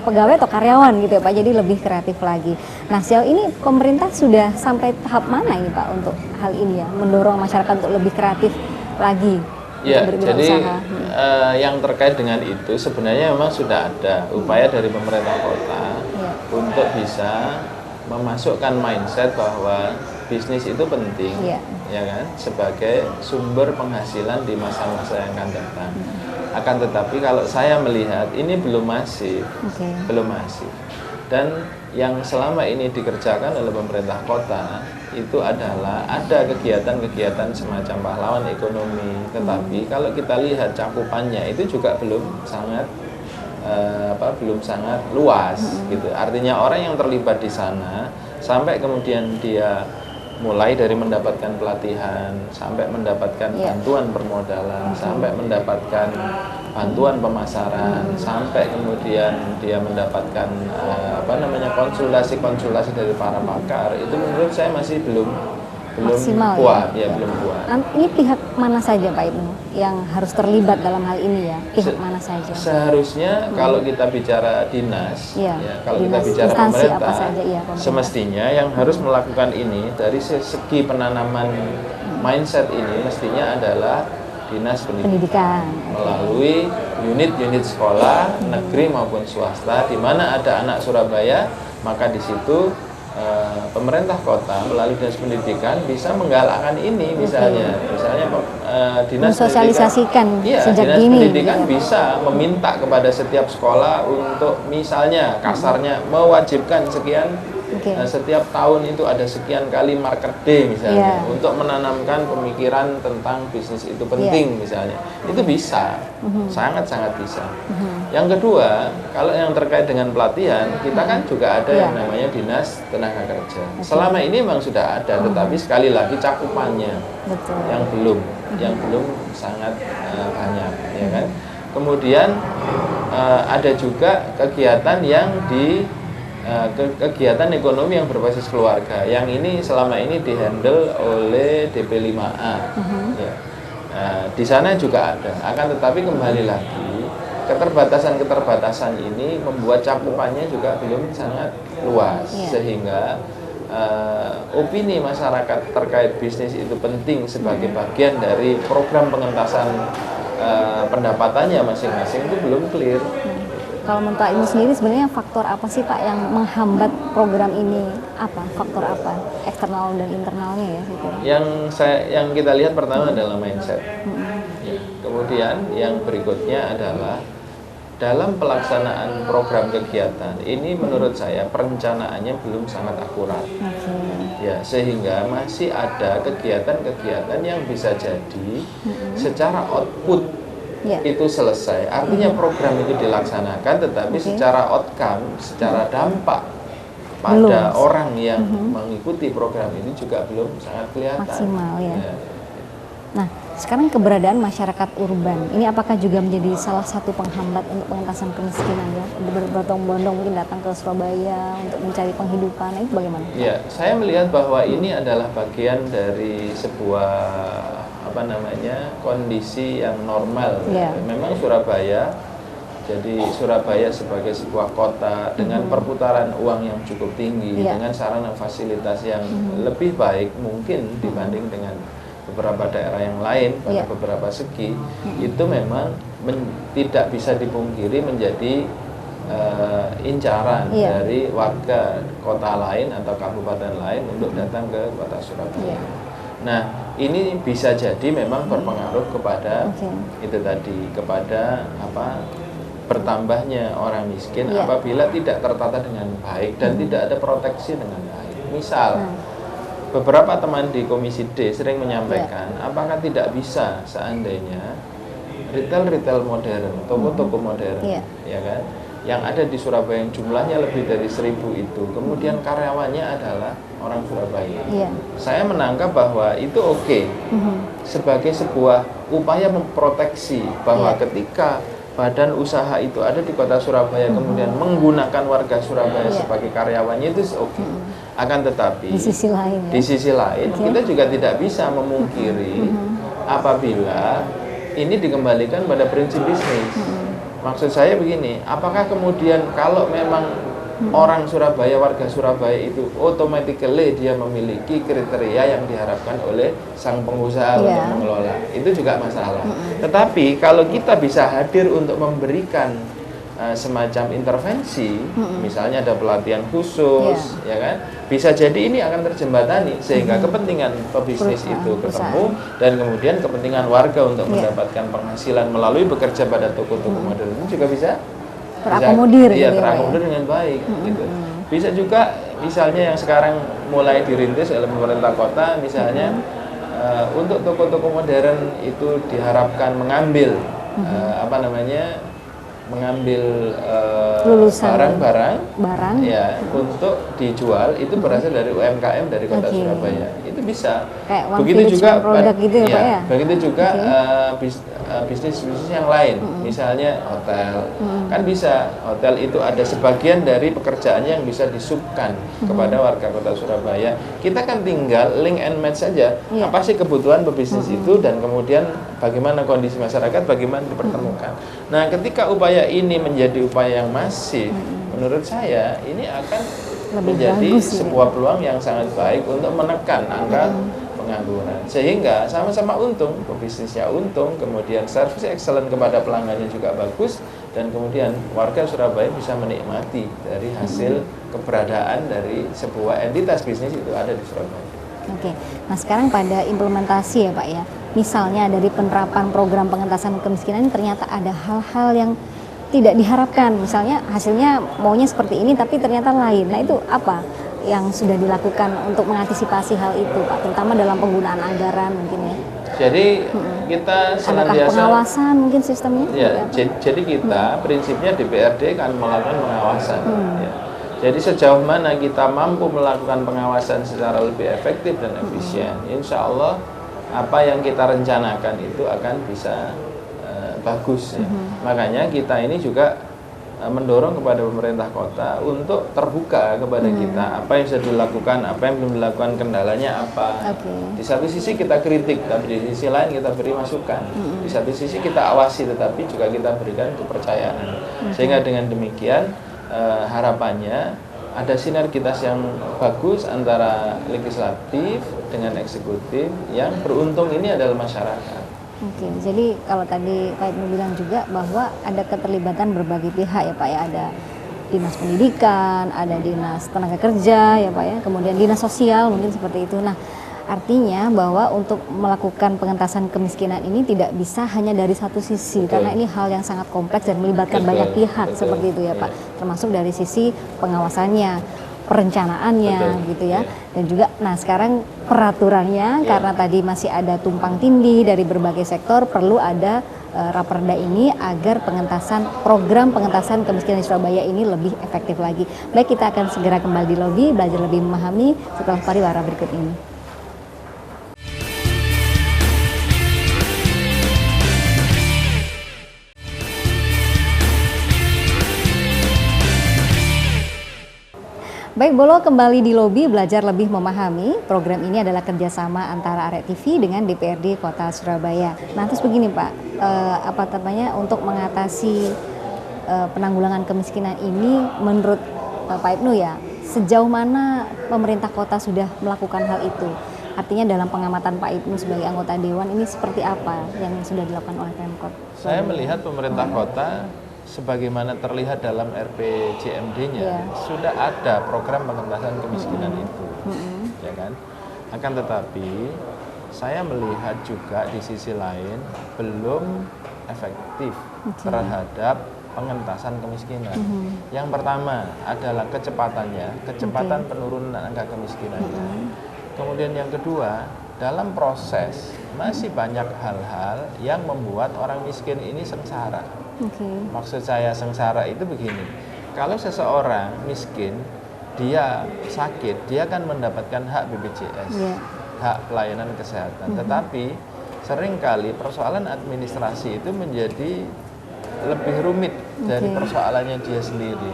pegawai atau karyawan gitu ya Pak, jadi lebih kreatif lagi. Nah sejauh ini pemerintah sudah sampai tahap mana ini Pak untuk hal ini ya, mendorong masyarakat untuk lebih kreatif lagi? Ya, jadi yang terkait dengan itu sebenarnya memang sudah ada upaya dari pemerintah kota untuk bisa memasukkan mindset bahwa bisnis itu penting, ya kan, sebagai sumber penghasilan di masa-masa yang akan datang. Akan tetapi kalau saya melihat ini belum masif, belum masif. Dan yang selama ini dikerjakan oleh pemerintah kota itu adalah ada kegiatan-kegiatan semacam pahlawan ekonomi, tetapi kalau kita lihat cakupannya itu juga belum sangat luas gitu. Artinya orang yang terlibat di sana sampai kemudian dia mulai dari mendapatkan pelatihan, sampai mendapatkan bantuan permodalan, sampai mendapatkan bantuan pemasaran, sampai kemudian dia mendapatkan konsultasi-konsultasi dari para pakar, itu menurut saya masih belum maksimal kuat, ya? Belum kuat. Ini pihak mana saja Pak Ibnu yang harus terlibat dalam hal ini ya? Pihak mana saja? Seharusnya kalau kita bicara dinas, kalau dinas, kita bicara pemerintah, apa saja, pemerintah, semestinya yang harus melakukan ini dari segi penanaman mindset ini mestinya adalah dinas pendidikan. Melalui unit-unit sekolah negeri maupun swasta, di mana ada anak Surabaya, maka di situ pemerintah kota melalui dinas pendidikan bisa menggalakkan ini, misalnya dinas mensosialisasikan sejak dinas dini. Pendidikan bisa meminta kepada setiap sekolah untuk misalnya kasarnya mewajibkan sekian setiap tahun itu ada sekian kali market day misalnya, untuk menanamkan pemikiran tentang bisnis itu penting misalnya, itu bisa, sangat-sangat bisa. Yang kedua, kalau yang terkait dengan pelatihan, kita kan juga ada yang namanya dinas tenaga kerja. Selama ini memang sudah ada, tetapi sekali lagi cakupannya yang belum sangat banyak, ya kan. Kemudian ada juga kegiatan yang kegiatan ekonomi yang berbasis keluarga, yang ini selama ini dihandle oleh DP5A. Di sana juga ada, akan tetapi kembali lagi keterbatasan ini membuat cakupannya juga belum sangat luas, sehingga opini masyarakat terkait bisnis itu penting sebagai bagian dari program pengentasan pendapatannya masing-masing itu belum clear. Kalau menurut Pak Ibnu sendiri sebenarnya faktor apa sih Pak yang menghambat program ini? Faktor apa? Eksternal dan internalnya ya? Yang kita lihat pertama adalah mindset. Kemudian yang berikutnya adalah dalam pelaksanaan program kegiatan ini menurut saya perencanaannya belum sangat akurat. Ya, sehingga masih ada kegiatan-kegiatan yang bisa jadi secara output itu selesai, artinya program itu dilaksanakan, tetapi secara outcome, secara dampak pada orang yang mengikuti program ini juga belum sangat kelihatan maksimal ya. Nah, sekarang keberadaan masyarakat urban ini apakah juga menjadi salah satu penghambat untuk pengentasan kemiskinan ya? Berbondong-bondong mungkin datang ke Surabaya untuk mencari penghidupan, itu bagaimana? Ya, saya melihat bahwa ini adalah bagian dari sebuah kondisi yang normal. Memang Surabaya, jadi Surabaya sebagai sebuah kota dengan perputaran uang yang cukup tinggi, dengan sarana fasilitas yang lebih baik mungkin dibanding dengan beberapa daerah yang lain pada beberapa segi, itu memang tidak bisa dipungkiri menjadi incaran dari warga kota lain atau kabupaten lain untuk datang ke kota Surabaya. Nah, ini bisa jadi memang berpengaruh kepada itu tadi, kepada bertambahnya orang miskin apabila tidak tertata dengan baik dan tidak ada proteksi dengan baik. Misal, beberapa teman di Komisi D sering menyampaikan, apakah tidak bisa seandainya retail modern, toko-toko modern, ya kan, yang ada di Surabaya yang jumlahnya lebih dari 1000 itu, kemudian karyawannya adalah orang Surabaya. Saya menangkap bahwa itu oke, sebagai sebuah upaya memproteksi bahwa ketika badan usaha itu ada di kota Surabaya, kemudian menggunakan warga Surabaya sebagai karyawannya, itu oke. Akan tetapi di sisi lain kita juga tidak bisa memungkiri apabila ini dikembalikan pada prinsip bisnis. Maksud saya begini, apakah kemudian kalau memang orang Surabaya, warga Surabaya itu automatically dia memiliki kriteria yang diharapkan oleh sang pengusaha untuk mengelola, itu juga masalah. Tetapi kalau kita bisa hadir untuk memberikan semacam intervensi, misalnya ada pelatihan khusus, ya kan, bisa jadi ini akan terjembatani sehingga kepentingan pebisnis itu ketemu dan kemudian kepentingan warga untuk mendapatkan penghasilan melalui bekerja pada toko-toko modern ini juga bisa terakomodir, terakomodir dengan baik, gitu. Bisa juga misalnya yang sekarang mulai dirintis oleh pemerintah kota, misalnya untuk toko-toko modern itu diharapkan mengambil mengambil barang ya untuk dijual itu berasal dari UMKM dari kota Surabaya, itu bisa. Begitu juga gitu ya, begitu juga bisnis-bisnis yang lain, misalnya hotel, kan bisa. Hotel itu ada sebagian dari pekerjaannya yang bisa disubkan kepada warga kota Surabaya. Kita kan tinggal link and match saja, apa sih kebutuhan pebisnis itu dan kemudian bagaimana kondisi masyarakat, bagaimana dipertemukan. Nah, ketika upaya ini menjadi upaya yang masif, menurut saya ini akan menjadi sebuah peluang yang sangat baik untuk menekan angka pengangguran, sehingga sama-sama untung, pebisnisnya untung, kemudian service excellent kepada pelanggannya juga bagus, dan kemudian warga Surabaya bisa menikmati dari hasil keberadaan dari sebuah entitas bisnis itu ada di Surabaya. Oke, nah sekarang pada implementasi ya Pak ya, misalnya dari penerapan program pengentasan kemiskinan ternyata ada hal-hal yang tidak diharapkan, misalnya hasilnya maunya seperti ini tapi ternyata lain. Nah itu apa yang sudah dilakukan untuk mengantisipasi hal itu Pak, terutama dalam penggunaan anggaran mungkin ya? Jadi kita senantiasa pengawasan mungkin sistemnya? Ya, jadi kita prinsipnya DPRD kan melakukan pengawasan. Ya. Jadi sejauh mana kita mampu melakukan pengawasan secara lebih efektif dan efisien, insya Allah apa yang kita rencanakan itu akan bisa bagus. Ya. Makanya kita ini juga mendorong kepada pemerintah kota untuk terbuka kepada kita apa yang sudah dilakukan, apa yang belum dilakukan, kendalanya apa. Di satu sisi kita kritik, tapi di sisi lain kita beri masukan. Di satu sisi kita awasi, tetapi juga kita berikan kepercayaan. Sehingga dengan demikian harapannya ada sinergitas yang bagus antara legislatif dengan eksekutif, yang beruntung ini adalah masyarakat. Oke, jadi kalau tadi Pak Ibnu bilang juga bahwa ada keterlibatan berbagai pihak ya Pak ya, ada dinas pendidikan, ada dinas tenaga kerja ya Pak ya, kemudian dinas sosial mungkin seperti itu. Nah, artinya bahwa untuk melakukan pengentasan kemiskinan ini tidak bisa hanya dari satu sisi, karena ini hal yang sangat kompleks dan melibatkan banyak pihak seperti itu ya Pak, termasuk dari sisi pengawasannya, perencanaannya gitu ya, dan juga nah sekarang peraturannya karena tadi masih ada tumpang tindih dari berbagai sektor, perlu ada Raperda ini agar program pengentasan kemiskinan di Surabaya ini lebih efektif lagi. Baik, kita akan segera kembali di lobi belajar lebih memahami setelah pariwara berikut ini. Baik, Bolo kembali di lobi belajar lebih memahami. Program ini adalah kerjasama antara Arek TV dengan DPRD Kota Surabaya. Nah, terus begini Pak, untuk mengatasi penanggulangan kemiskinan ini menurut Pak Ibnu ya, sejauh mana pemerintah kota sudah melakukan hal itu? Artinya dalam pengamatan Pak Ibnu sebagai anggota Dewan ini seperti apa yang sudah dilakukan oleh Pemkot? Saya melihat pemerintah kota sebagaimana terlihat dalam RPJMD-nya sudah ada program pengentasan kemiskinan itu, ya kan? Akan tetapi saya melihat juga di sisi lain belum efektif terhadap pengentasan kemiskinan. Yang pertama adalah kecepatan penurunan angka kemiskinannya. Kemudian yang kedua, dalam proses masih banyak hal-hal yang membuat orang miskin ini sengsara. Maksud saya sengsara itu begini, kalau seseorang miskin, dia sakit, dia akan mendapatkan hak BPJS, hak pelayanan kesehatan. Tetapi seringkali persoalan administrasi itu menjadi lebih rumit dari persoalannya dia sendiri.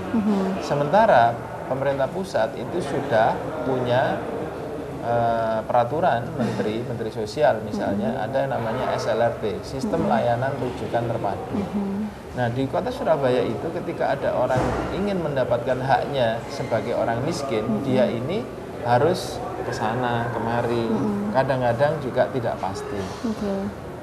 Sementara pemerintah pusat itu sudah punya peraturan Menteri Sosial misalnya ada yang namanya SLRT, Sistem Layanan Rujukan Terpadu. Nah di kota Surabaya itu ketika ada orang ingin mendapatkan haknya sebagai orang miskin, dia ini harus ke sana kemari, kadang-kadang juga tidak pasti.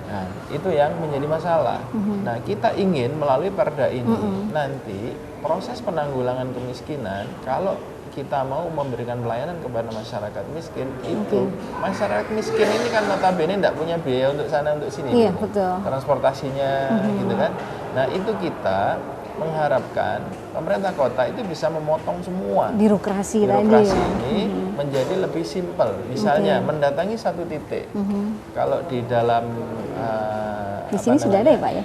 Nah itu yang menjadi masalah. Nah kita ingin melalui perda ini nanti proses penanggulangan kemiskinan, kalau kita mau memberikan pelayanan kepada masyarakat miskin itu masyarakat miskin ini kan notabene tidak punya biaya untuk sana untuk sini, betul. Transportasinya gitu kan. Nah itu kita mengharapkan pemerintah kota itu bisa memotong semua birokrasi ini menjadi lebih simpel. Misalnya mendatangi satu titik. Kalau di dalam di sini sudah ada ya Pak ya?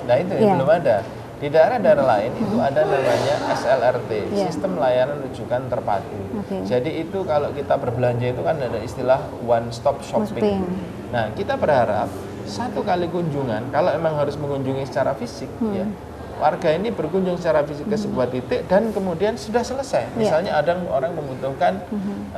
Nah itu belum ada. Di daerah-daerah lain itu ada namanya SLRT, Sistem Layanan Rujukan Terpadu. Jadi itu kalau kita berbelanja itu kan ada istilah one stop shopping. Nah kita berharap satu kali kunjungan, kalau emang harus mengunjungi secara fisik, ya warga ini berkunjung secara fisik ke sebuah titik dan kemudian sudah selesai. Misalnya ada orang membutuhkan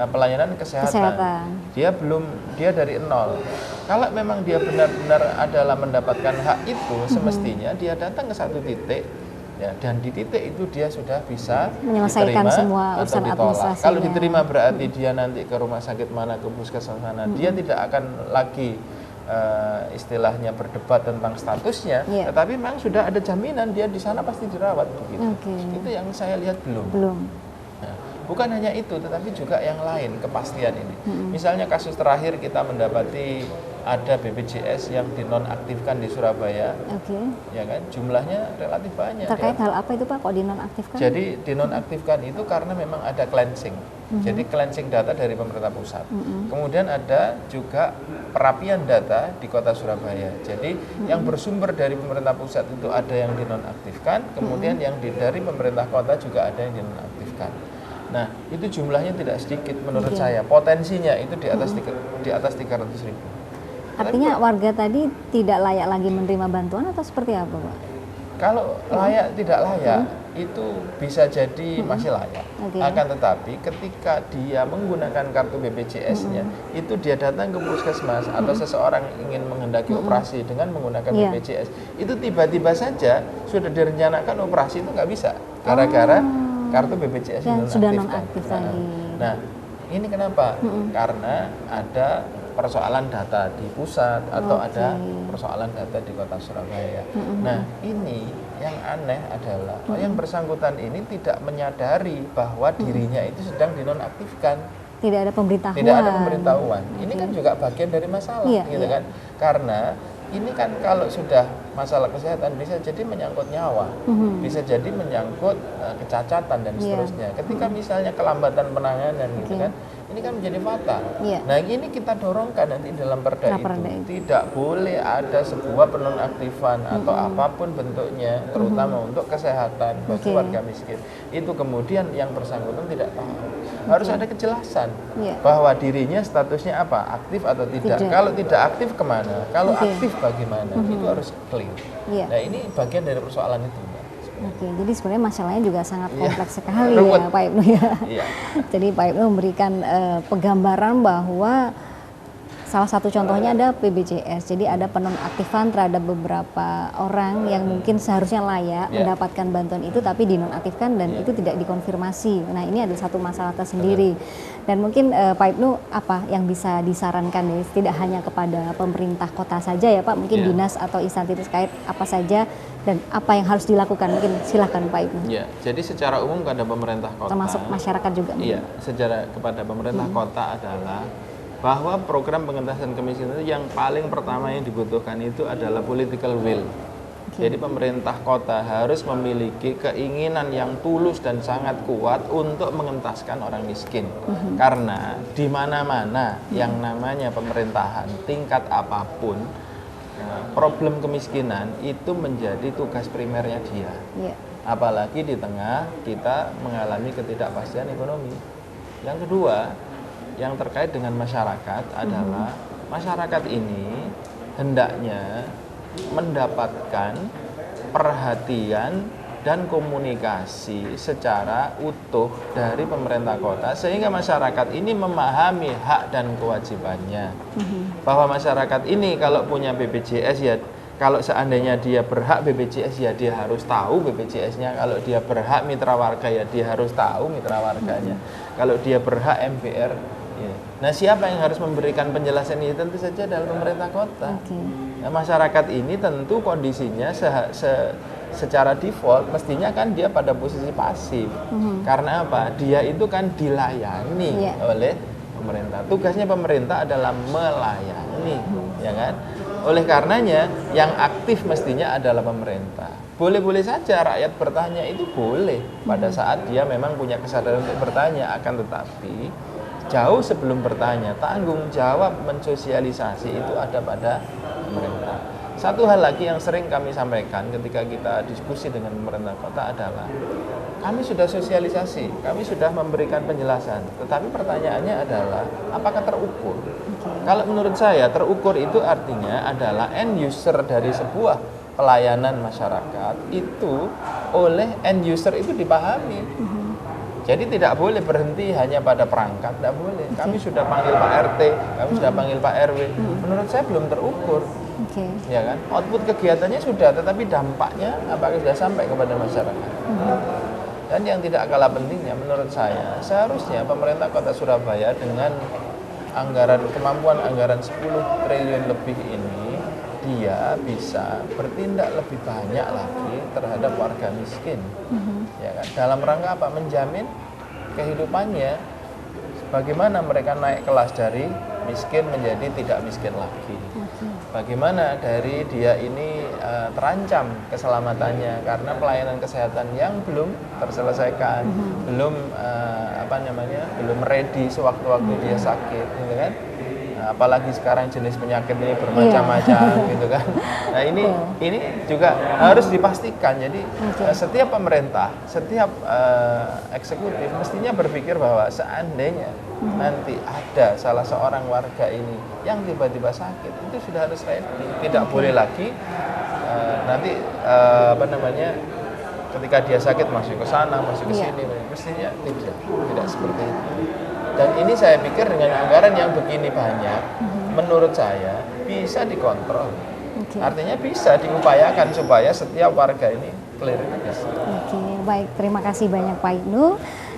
pelayanan kesehatan, dia dari nol. Kalau memang dia benar-benar adalah mendapatkan hak itu, semestinya dia datang ke satu titik, ya, dan di titik itu dia sudah bisa menyelesaikan diterima semua atau urusan administrasinya. Kalau diterima berarti dia nanti ke rumah sakit mana, ke puskesmas mana, dia tidak akan lagi istilahnya berdebat tentang statusnya, tetapi memang sudah ada jaminan dia di sana pasti dirawat begitu. Itu yang saya lihat belum. Nah, bukan hanya itu, tetapi juga yang lain kepastian ini. Misalnya kasus terakhir kita mendapati ada BPJS yang dinonaktifkan di Surabaya, ya kan, jumlahnya relatif banyak. Terkait hal apa itu Pak, kok dinonaktifkan? Jadi dinonaktifkan itu karena memang ada cleansing. Jadi cleansing data dari pemerintah pusat. Kemudian ada juga perapian data di kota Surabaya. Jadi yang bersumber dari pemerintah pusat itu ada yang dinonaktifkan, kemudian yang dari pemerintah kota juga ada yang dinonaktifkan. Nah, itu jumlahnya tidak sedikit menurut saya. Potensinya itu di atas 300.000. Artinya warga tadi tidak layak lagi menerima bantuan atau seperti apa Pak? Kalau layak tidak layak itu bisa jadi masih layak. Akan tetapi ketika dia menggunakan kartu BPJS-nya, itu dia datang ke puskesmas atau seseorang ingin menghendaki operasi dengan menggunakan BPJS, itu tiba-tiba saja sudah direncanakan operasi itu nggak bisa gara-gara kartu BPJS sudah nonaktif tadi. Nah, ini kenapa? Karena ada persoalan data di pusat atau ada persoalan data di kota Surabaya. Nah ini yang aneh adalah yang bersangkutan ini tidak menyadari bahwa dirinya itu sedang dinonaktifkan. Tidak ada pemberitahuan. Tidak ada pemberitahuan. Ini kan juga bagian dari masalah, gitu kan? Karena ini kan kalau sudah masalah kesehatan bisa jadi menyangkut nyawa, bisa jadi menyangkut kecacatan dan seterusnya. Ketika misalnya kelambatan penanganan, gitu kan, ini kan menjadi fatal. Nah ini kita dorongkan nanti dalam perda itu tidak boleh ada sebuah penonaktifan atau apapun bentuknya, terutama untuk kesehatan bagi warga miskin. Itu kemudian yang bersangkutan tidak tahu. Harus ada kejelasan bahwa dirinya statusnya apa, aktif atau tidak. Kalau tidak aktif kemana, kalau aktif bagaimana, itu harus clear. Nah ini bagian dari persoalan itu. Jadi sebenarnya masalahnya juga sangat kompleks sekali ya Pak Ibnu ya. Jadi Pak Ibnu memberikan penggambaran bahwa salah satu contohnya ada PBJS. Jadi ada penonaktifan terhadap beberapa orang yang mungkin seharusnya layak mendapatkan bantuan itu tapi dinonaktifkan dan itu tidak dikonfirmasi. Nah ini ada satu masalah tersendiri. Dan mungkin Pak Ibnu apa yang bisa disarankan ya, tidak hanya kepada pemerintah kota saja ya Pak, mungkin dinas atau instansi terkait apa saja dan apa yang harus dilakukan, mungkin silakan Pak Ibnu. Jadi secara umum kepada pemerintah kota, termasuk masyarakat juga. Secara kepada pemerintah kota adalah bahwa program pengentasan kemiskinan itu yang paling pertama yang dibutuhkan itu adalah political will. Jadi pemerintah kota harus memiliki keinginan yang tulus dan sangat kuat untuk mengentaskan orang miskin. Karena di mana-mana yang namanya pemerintahan tingkat apapun, problem kemiskinan itu menjadi tugas primernya dia. Apalagi di tengah kita mengalami ketidakpastian ekonomi. Yang kedua, yang terkait dengan masyarakat adalah masyarakat ini hendaknya mendapatkan perhatian dan komunikasi secara utuh dari pemerintah kota sehingga masyarakat ini memahami hak dan kewajibannya. Bahwa masyarakat ini kalau punya BPJS ya, kalau seandainya dia berhak BPJS ya dia harus tahu BPJS-nya, kalau dia berhak mitra warga ya dia harus tahu mitra warganya, kalau dia berhak MBR ya. Nah, siapa yang harus memberikan penjelasan ini? Tentu saja adalah pemerintah kota. Nah, masyarakat ini tentu kondisinya secara default mestinya kan dia pada posisi pasif. Karena apa? Dia itu kan dilayani oleh pemerintah. Tugasnya pemerintah adalah melayani, ya kan? Oleh karenanya yang aktif mestinya adalah pemerintah. Boleh-boleh saja rakyat bertanya, itu boleh pada saat dia memang punya kesadaran untuk bertanya, akan tetapi jauh sebelum bertanya, tanggung jawab mensosialisasi itu ada pada pemerintah. Satu hal lagi yang sering kami sampaikan ketika kita diskusi dengan pemerintah kota adalah kami sudah sosialisasi, kami sudah memberikan penjelasan, tetapi pertanyaannya adalah apakah terukur? Kalau menurut saya terukur itu artinya adalah end user dari sebuah pelayanan masyarakat itu oleh end user itu dipahami. Jadi tidak boleh berhenti hanya pada perangkat, tidak boleh. Kami sudah panggil Pak RT, kami sudah panggil Pak RW. Menurut saya belum terukur. Ya kan? Output kegiatannya sudah, tetapi dampaknya apakah sudah sampai kepada masyarakat? Dan yang tidak kalah pentingnya menurut saya, seharusnya pemerintah Kota Surabaya dengan kemampuan anggaran 10 triliun lebih ini, dia bisa bertindak lebih banyak lagi terhadap warga miskin. Ya kan? Dalam rangka apa? Menjamin kehidupannya, bagaimana mereka naik kelas dari miskin menjadi tidak miskin lagi. Bagaimana dari dia ini terancam keselamatannya karena pelayanan kesehatan yang belum terselesaikan, belum belum ready sewaktu-waktu dia sakit, gitu kan? Nah, apalagi sekarang jenis penyakit ini bermacam-macam, gitu kan? Nah ini juga harus dipastikan. Jadi setiap pemerintah, setiap eksekutif mestinya berpikir bahwa seandainya nanti ada salah seorang warga ini yang tiba-tiba sakit, itu sudah harus ready. Tidak boleh lagi nanti ketika dia sakit masuk ke sana, masuk ke sini. Mestinya tidak seperti itu. Dan ini saya pikir dengan anggaran yang begini banyak, menurut saya bisa dikontrol. Artinya bisa diupayakan supaya setiap warga ini clear. Baik, terima kasih banyak Pak Ibnu.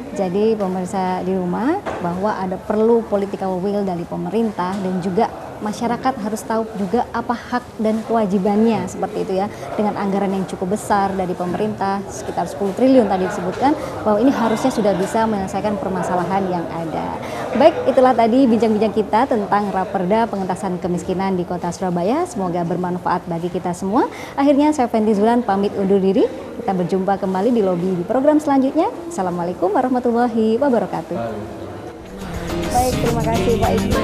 Jadi pemirsa di rumah bahwa ada perlu political will dari pemerintah dan juga masyarakat harus tahu juga apa hak dan kewajibannya seperti itu ya. Dengan anggaran yang cukup besar dari pemerintah sekitar 10 triliun tadi disebutkan bahwa ini harusnya sudah bisa menyelesaikan permasalahan yang ada. Baik, itulah tadi bincang-bincang kita tentang Raperda Pengentasan Kemiskinan di Kota Surabaya. Semoga bermanfaat bagi kita semua. Akhirnya saya Fenty Zulan pamit undur diri. Kita berjumpa kembali di lobi di program selanjutnya. Assalamualaikum warahmatullahi wabarakatuh. Baik, terima kasih Pak Ibnu.